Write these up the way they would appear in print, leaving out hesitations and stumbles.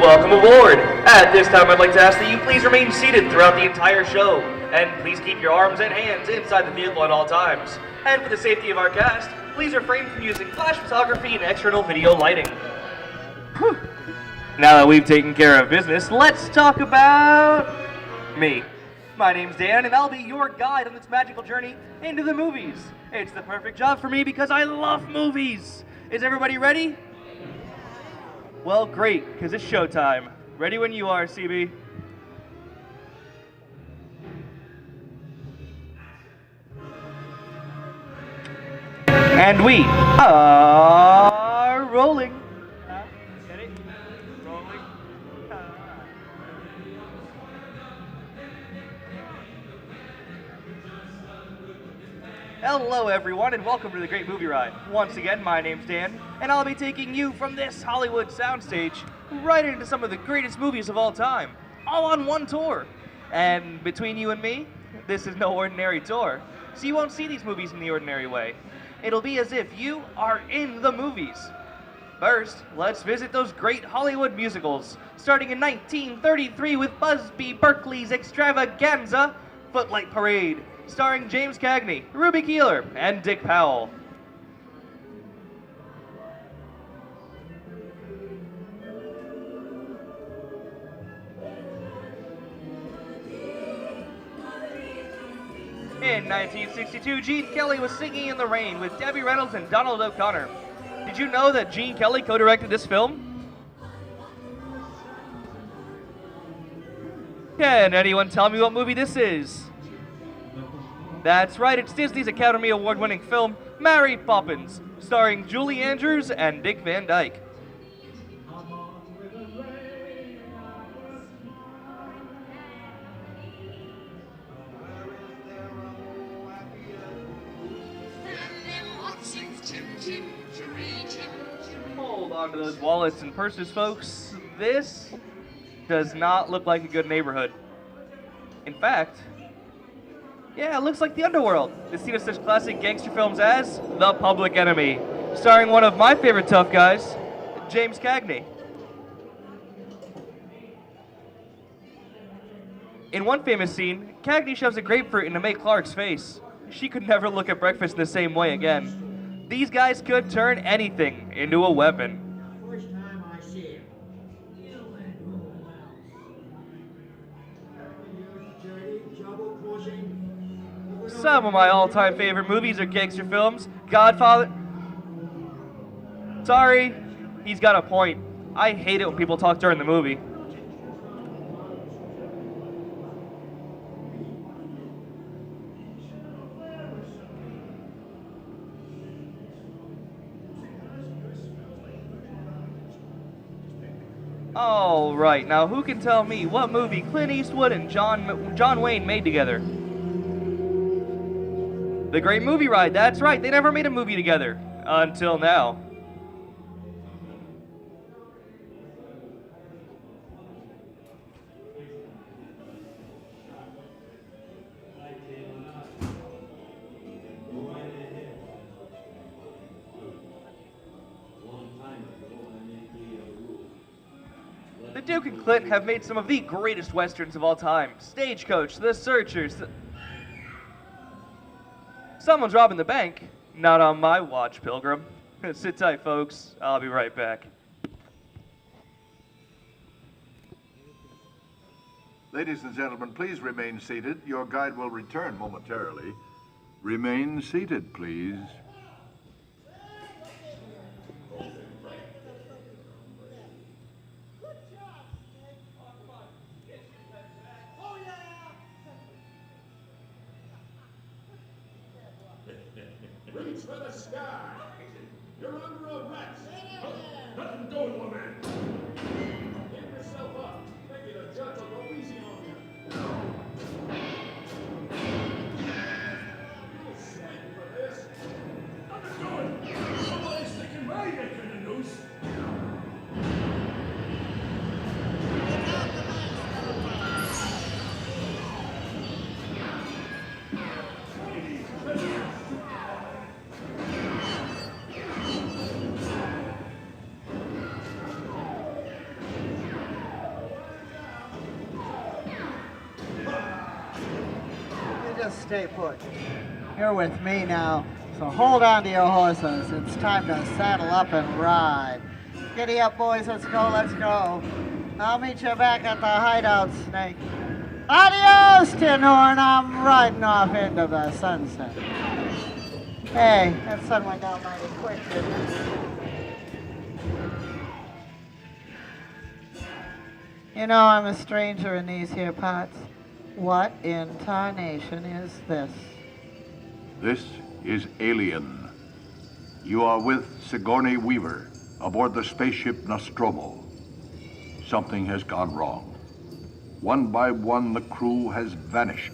welcome aboard. At this time, I'd like to ask that you please remain seated throughout the entire show, and please keep your arms and hands inside the vehicle at all times. And for the safety of our cast, please refrain from using flash photography and external video lighting. Whew. Now that we've taken care of business, let's talk about me. My name's Dan, and I'll be your guide on this magical journey into the movies. It's the perfect job for me because I love movies. Is everybody ready? Well, great, because it's showtime. Ready when you are, CB. And we are rolling. Get it? Rolling. Hello, everyone, and welcome to the Great Movie Ride. Once again, my name's Dan, and I'll be taking you from this Hollywood soundstage right into some of the greatest movies of all time, all on one tour. And between you and me, this is no ordinary tour, so you won't see these movies in the ordinary way. It'll be as if you are in the movies. First, let's visit those great Hollywood musicals, starting in 1933 with Busby Berkeley's extravaganza, Footlight Parade, starring James Cagney, Ruby Keeler, and Dick Powell. In 1962, Gene Kelly was Singing in the Rain with Debbie Reynolds and Donald O'Connor. Did you know that Gene Kelly co-directed this film? Can anyone tell me what movie this is? That's right, it's Disney's Academy Award-winning film, Mary Poppins, starring Julie Andrews and Dick Van Dyke. Hold on to those wallets and purses, folks. This does not look like a good neighborhood. In fact, yeah, it looks like the underworld. The scene of such classic gangster films as The Public Enemy, starring one of my favorite tough guys, James Cagney. In one famous scene, Cagney shoves a grapefruit into Mae Clark's face. She could never look at breakfast in the same way again. These guys could turn anything into a weapon. Some of my all-time favorite movies are gangster films. Godfather. Sorry, he's got a point. I hate it when people talk during the movie. All right, now who can tell me what movie Clint Eastwood and John Wayne made together? The Great Movie Ride, that's right, they never made a movie together. Until now. The Duke and Clint have made some of the greatest westerns of all time. Stagecoach, The Searchers. Someone's robbing the bank. Not on my watch, Pilgrim. Sit tight, folks. I'll be right back. Ladies and gentlemen, please remain seated. Your guide will return momentarily. Remain seated, please. Reach for the sky. You're under arrest. Nothing doing, my man. Give yourself up. Maybe the judge will go easy on you. You'll swing for this. Nothing doing. Somebody's sticking my neck in the noose. just stay put. You're with me now, so hold on to your horses. It's time to saddle up and ride. Giddy up, boys, let's go, let's go. I'll meet you back at the hideout, Snake. Adios, Tin Horn, I'm riding off into the sunset. Hey, that sun went down mighty quick, didn't it? You know, I'm a stranger in these here parts. What in tarnation is this? This is Alien. You are with Sigourney Weaver aboard the spaceship Nostromo. Something has gone wrong. One by one, the crew has vanished.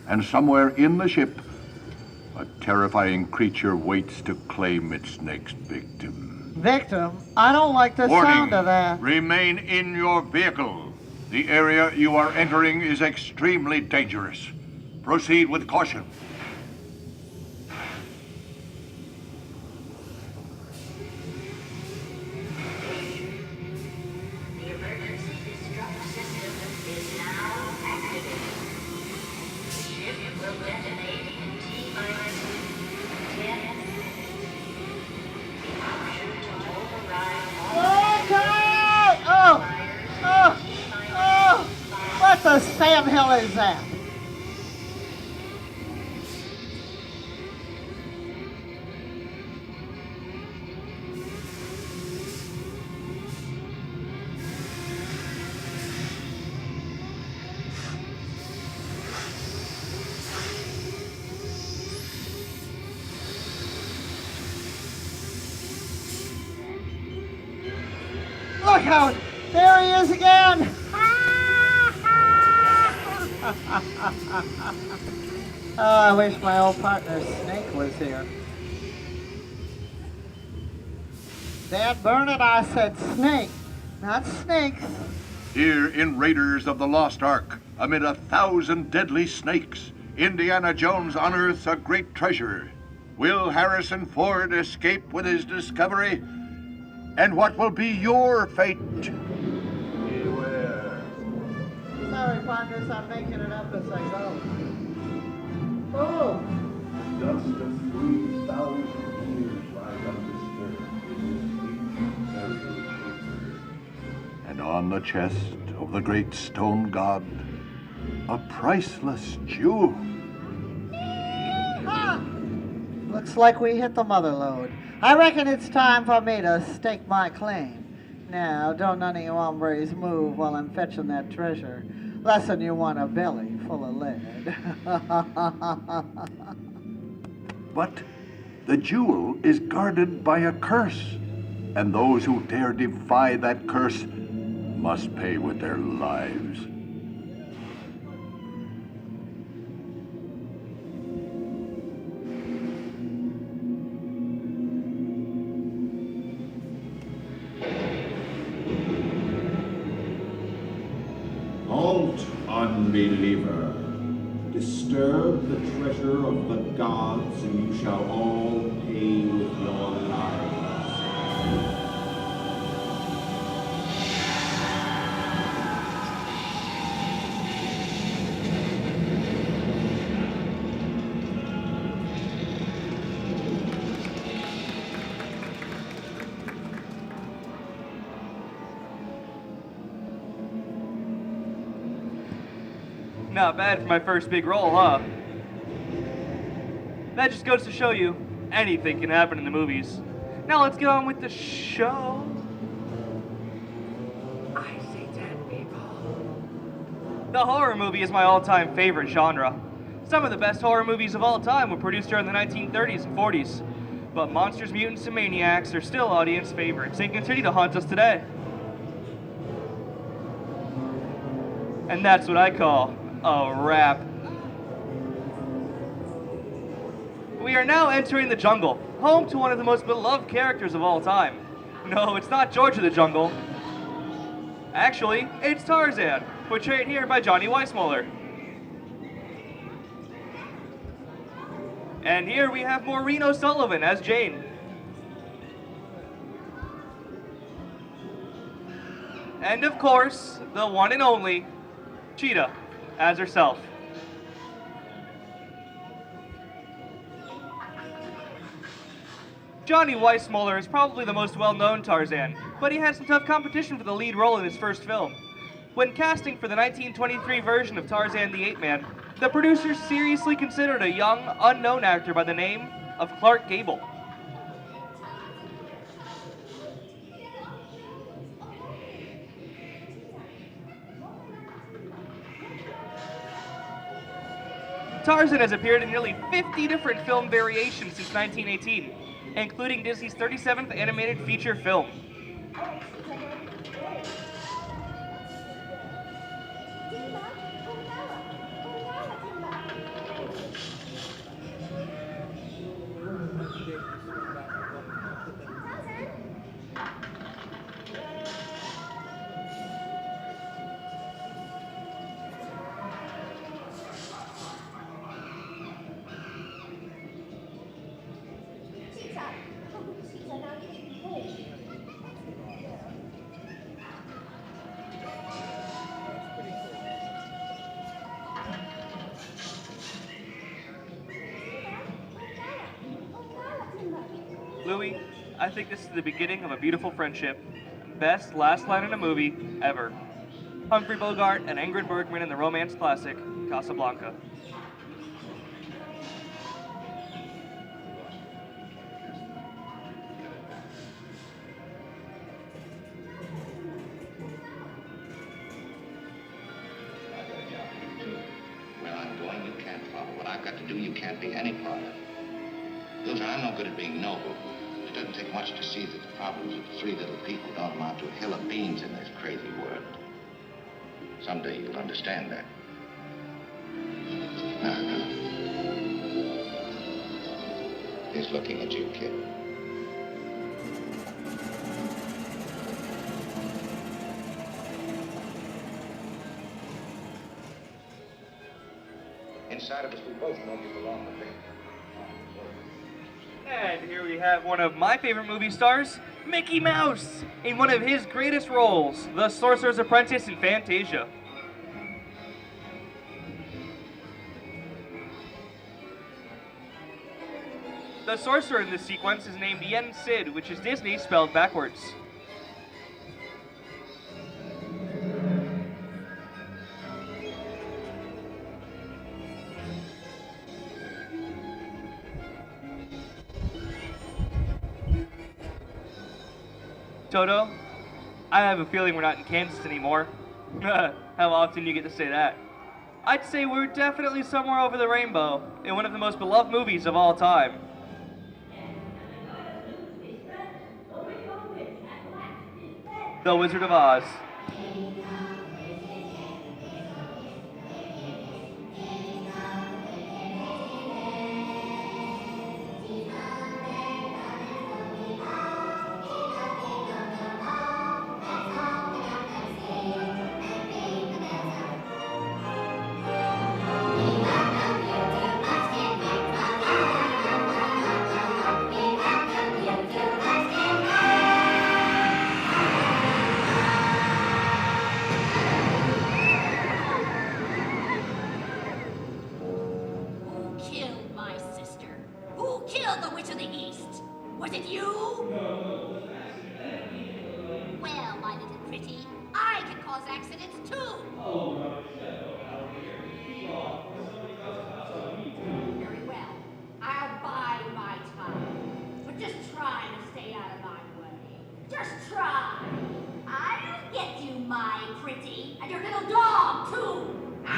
And somewhere in the ship, a terrifying creature waits to claim its next victim. Victim? I don't like the Warning, sound of that. remain in your vehicle. The area you are entering is extremely dangerous. Proceed with caution. The emergency destruct system is now activated. The ship will detonate in T-minus 10. The option to override all Oh! What the Sam Hill is that? Look out! There he is again! Oh, I wish my old partner Snake was here. Dad, burn it, I said snake, not snakes. Here in Raiders of the Lost Ark, amid 1,000 deadly snakes, Indiana Jones unearths a great treasure. Will Harrison Ford escape with his discovery? And what will be your fate? Beware. Sorry, partners, I'm making it up as I go. Oh! Dust of 3,000 years lies undisturbed in this ancient burial chamber. And on the chest of the great stone god, a priceless jewel. Looks like we hit the mother lode. I reckon it's time for me to stake my claim. Now, don't none of you hombres move while I'm fetching that treasure. Lesson you want a belly full of lead. But the jewel is guarded by a curse, and those who dare defy that curse must pay with their lives. Halt, unbeliever. Disturb the treasure of the gods, and you shall all pay with your lives. Not bad for my first big role, huh? That just goes to show you, anything can happen in the movies. Now let's get on with the show. I see dead people. The horror movie is my all-time favorite genre. Some of the best horror movies of all time were produced during the 1930s and 40s. But monsters, mutants, and maniacs are still audience favorites and continue to haunt us today. And that's what I call a wrap. We are now entering the jungle, home to one of the most beloved characters of all time. No, it's not George of the Jungle. Actually, it's Tarzan, portrayed here by Johnny Weissmuller. And here we have Maureen O'Sullivan as Jane. And of course, the one and only Cheetah as herself. Johnny Weissmuller is probably the most well-known Tarzan, but he had some tough competition for the lead role in his first film. When casting for the 1923 version of Tarzan the Ape Man, the producers seriously considered a young, unknown actor by the name of Clark Gable. Tarzan has appeared in nearly 50 different film variations since 1918, including Disney's 37th animated feature film. Louis, I think this is the beginning of a beautiful friendship. Best last line in a movie ever. Humphrey Bogart and Ingrid Bergman in the romance classic, Casablanca. Where I'm going, you can't follow. What I've got to do, you can't be any part of. Loser, I'm no good at being noble. It doesn't take much to see that the problems of three little people don't amount to a hill of beans in this crazy world. Someday you'll understand that. Now. He's looking at you, kid. Inside of us, we both know you belong with me. And here we have one of my favorite movie stars, Mickey Mouse, in one of his greatest roles, the Sorcerer's Apprentice in Fantasia. The sorcerer in this sequence is named Yen Sid, which is Disney spelled backwards. Toto, I have a feeling we're not in Kansas anymore. How often you get to say that? I'd say we're definitely somewhere over the rainbow in one of the most beloved movies of all time. The Wizard of Oz. Was it you? Well, my little pretty, I can cause accidents too. Very well. I'll bide my time. But just try to stay out of my way. Just try. I'll get you, my pretty, and your little dog too. I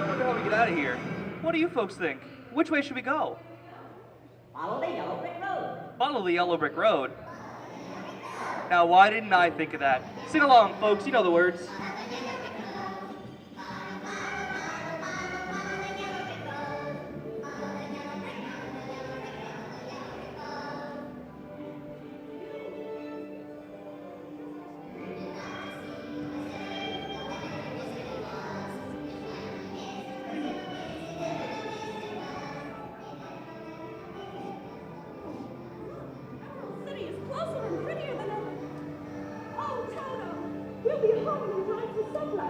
wonder how we get out of here. What do you folks think? Which way should we go? Follow the yellow brick road. Follow the yellow brick road. Now, why didn't I think of that? Sing along, folks. You know the words. We'll be home in time for supper.